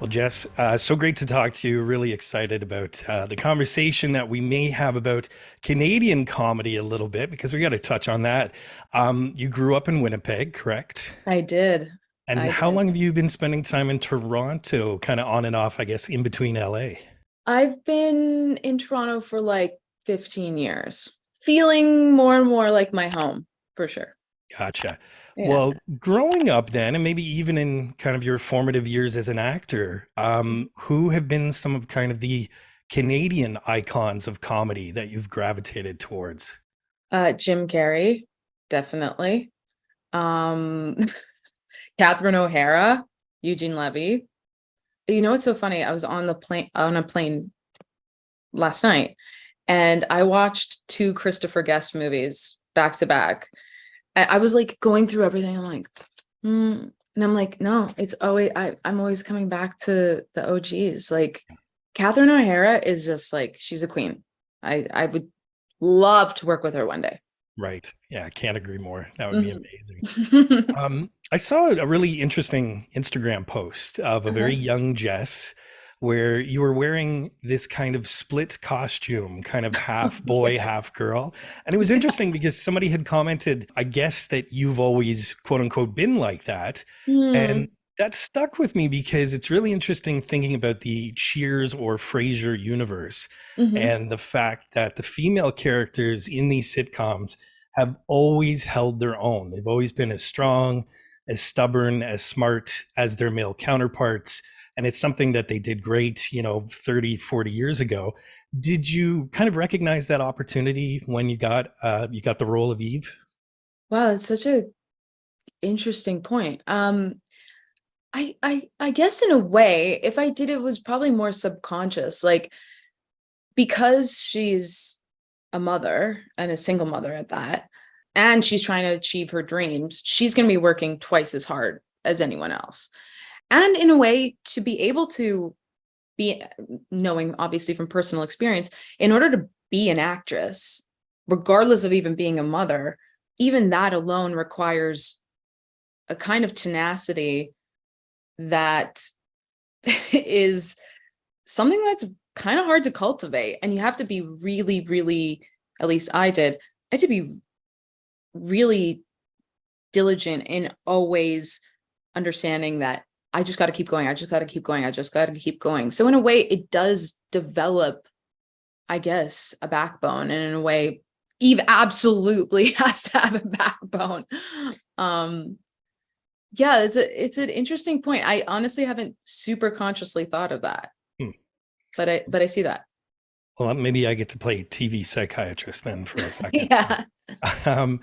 Well, Jess, so great to talk to you. Really excited about the conversation that we may have about Canadian comedy a little bit, because we got to touch on that. You grew up in Winnipeg, correct? I did. And I how did. long have you been spending time in Toronto, kind of on and off, I guess, in between LA? I've been in Toronto for like 15 years, feeling more and more like my home for sure. Gotcha. Yeah. Well, growing up then, and maybe even in kind of your formative years as an actor, who have been some of kind of the Canadian icons of comedy that you've gravitated towards? Jim Carrey, definitely. Um, Catherine O'Hara, Eugene Levy. You know what's so funny? I was on a plane last night and I watched two Christopher Guest movies back to back. I was like going through everything. I'm like, and I'm like, no, it's always I'm always coming back to the OGs. Like Catherine O'Hara is just like she's a queen. I would love to work with her one day. Right. Yeah, I can't agree more. That would be Mhm. amazing. I saw a really interesting Instagram post of a very Uh-huh. young Jess where you were wearing this kind of split costume, kind of half boy, Yeah. half girl. And it was interesting because somebody had commented, I guess that you've always quote unquote been like that. And Hmm. that stuck with me because it's really interesting thinking about the Cheers or Frasier universe Hmm. and the fact that the female characters in these sitcoms have always held their own. They've always been as strong, as stubborn, as smart as their male counterparts. And it's something that they did great, 30, 40 years ago. Did you kind of recognize that opportunity when you got the role of Eve? Wow, it's such a interesting point. I guess in a way, if I did, it was probably more subconscious. Like because she's a mother and a single mother at that, and she's trying to achieve her dreams, she's going to be working twice as hard as anyone else. And in a way, to be able to be knowing, obviously, from personal experience, in order to be an actress, regardless of even being a mother, even that alone requires a kind of tenacity that is something that's kind of hard to cultivate. And you have to be really, really, at least I had to be really diligent in always understanding that I just got to keep going. I just got to keep going. I just got to keep going. So in a way, it does develop, I guess, a backbone. And in a way, Eve absolutely has to have a backbone. Um, yeah, it's an interesting point. I honestly haven't super consciously thought of that, Hmm. but I see that. Well, maybe I get to play TV psychiatrist then for a second. Yeah. Um,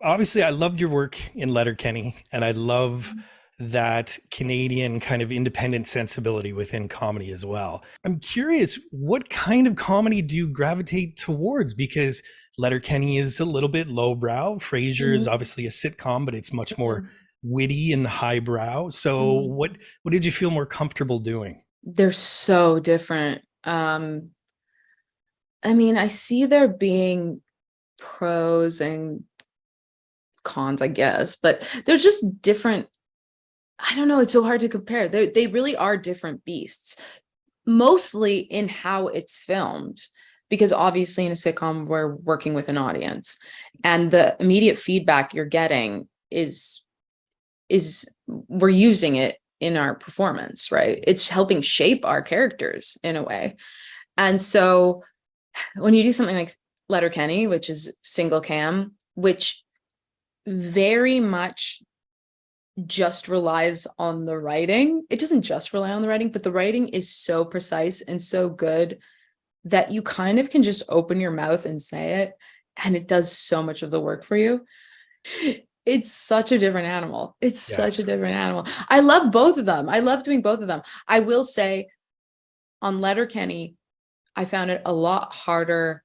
obviously, I loved your work in Letterkenny, and I love that Canadian kind of independent sensibility within comedy as well. I'm curious, what kind of comedy do you gravitate towards? Because Letterkenny is a little bit lowbrow. Frasier is Mhm. obviously a sitcom, but it's much more Mhm. witty and highbrow. So, Mhm. what did you feel more comfortable doing? They're so different. I mean, I see there being pros and cons, I guess, but they're just different. I don't know, it's so hard to compare. They really are different beasts, mostly in how it's filmed, because obviously in a sitcom we're working with an audience, and the immediate feedback you're getting is we're using it in our performance, right? It's helping shape our characters in a way. And so when you do something like Letterkenny, which is single cam, which very much just relies on the writing. It doesn't just rely on the writing, but the writing is so precise and so good that you kind of can just open your mouth and say it, and it does so much of the work for you. It's such a different animal. It's Yeah. such a different animal. I love both of them. I love doing both of them. I will say on Letterkenny, I found it a lot harder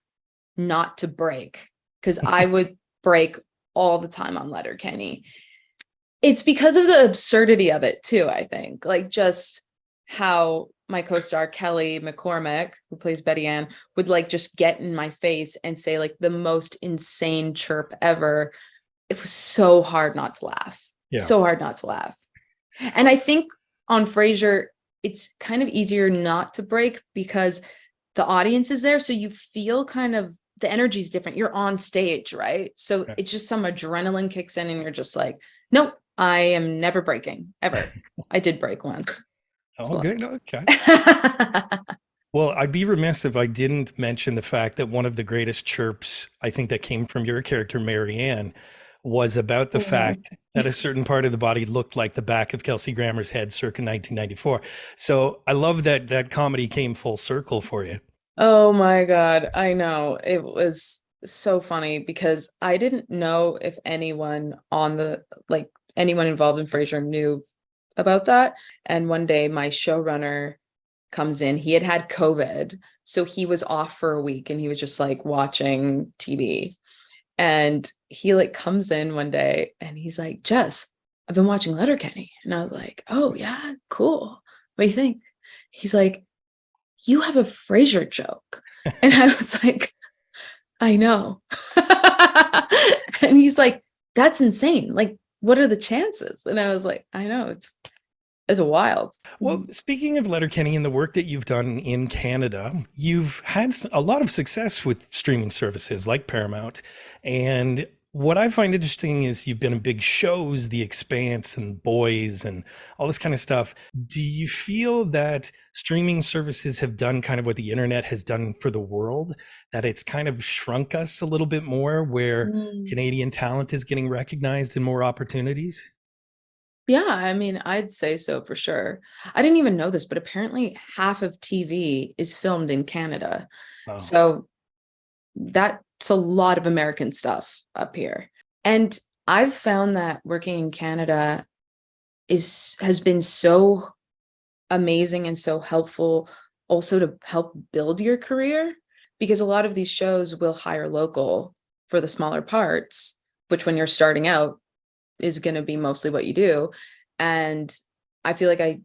not to break, because I would break all the time on Letterkenny. It's because of the absurdity of it too, I think. Like just how my co-star Kelly McCormick, who plays Betty Ann, would like just get in my face and say like the most insane chirp ever. It was so hard not to laugh. Yeah. So hard not to laugh. And I think on Frasier, it's kind of easier not to break because the audience is there. So you feel kind of the energy is different. You're on stage, right? So Okay. it's just some adrenaline kicks in and you're just like, nope, I am never breaking ever. I did break once. Oh, good. Okay. So Well, I'd be remiss if I didn't mention the fact that one of the greatest chirps I think that came from your character, Marianne, was about the fact that a certain part of the body looked like the back of Kelsey Grammer's head circa 1994. So I love that that comedy came full circle for you. Oh my God. I know. It was so funny because I didn't know if anyone on the, like anyone involved in Frasier knew about that. And one day my showrunner comes in. He had had COVID, so he was off for a week and he was just like watching TV. And he like comes in one day and he's like, Jess, I've been watching Letterkenny. And I was like, oh yeah, cool. What do you think? He's like, you have a Frasier joke. And I was like, I know. And he's like, that's insane. Like, what are the chances? And I was like, I know, it's wild. Well, speaking of Letterkenny and the work that you've done in Canada, you've had a lot of success with streaming services like Paramount. And what I find interesting is you've been in big shows, The Expanse and Boys and all this kind of stuff. Do you feel that streaming services have done kind of what the internet has done for the world, that it's kind of shrunk us a little bit more, where Mm. Canadian talent is getting recognized and more opportunities? Yeah, I mean, I'd say so for sure. I didn't even know this, but apparently half of TV is filmed in Canada. Wow. So that's a lot of American stuff up here. And I've found that working in Canada has been so amazing and so helpful also to help build your career, because a lot of these shows will hire local for the smaller parts, which when you're starting out is going to be mostly what you do. And I feel like I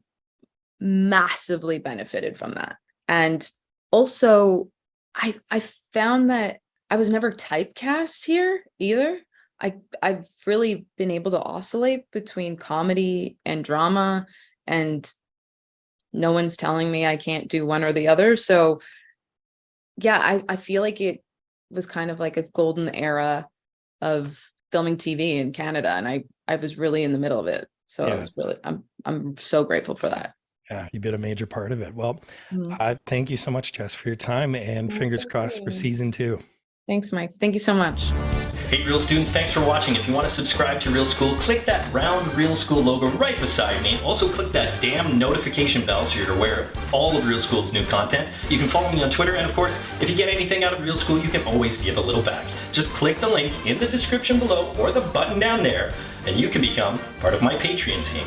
massively benefited from that. And also I found that I was never typecast here either. I've really been able to oscillate between comedy and drama, and no one's telling me I can't do one or the other. So yeah, I feel like it was kind of like a golden era of filming TV in Canada, and I was really in the middle of it. So I Yeah. was really I'm so grateful for that. Yeah, you've been a major part of it. Well, Mhm. thank you so much, Jess, for your time, and Well, fingers thank crossed for you. season 2. Thanks, Mike. Thank you so much. Hey Real students, thanks for watching. If you want to subscribe to Real School, click that round Real School logo right beside me. Also click that damn notification bell so you're aware of all of Real School's new content. You can follow me on Twitter, and of course, if you get anything out of Real School, you can always give a little back. Just click the link in the description below or the button down there, and you can become part of my Patreon team.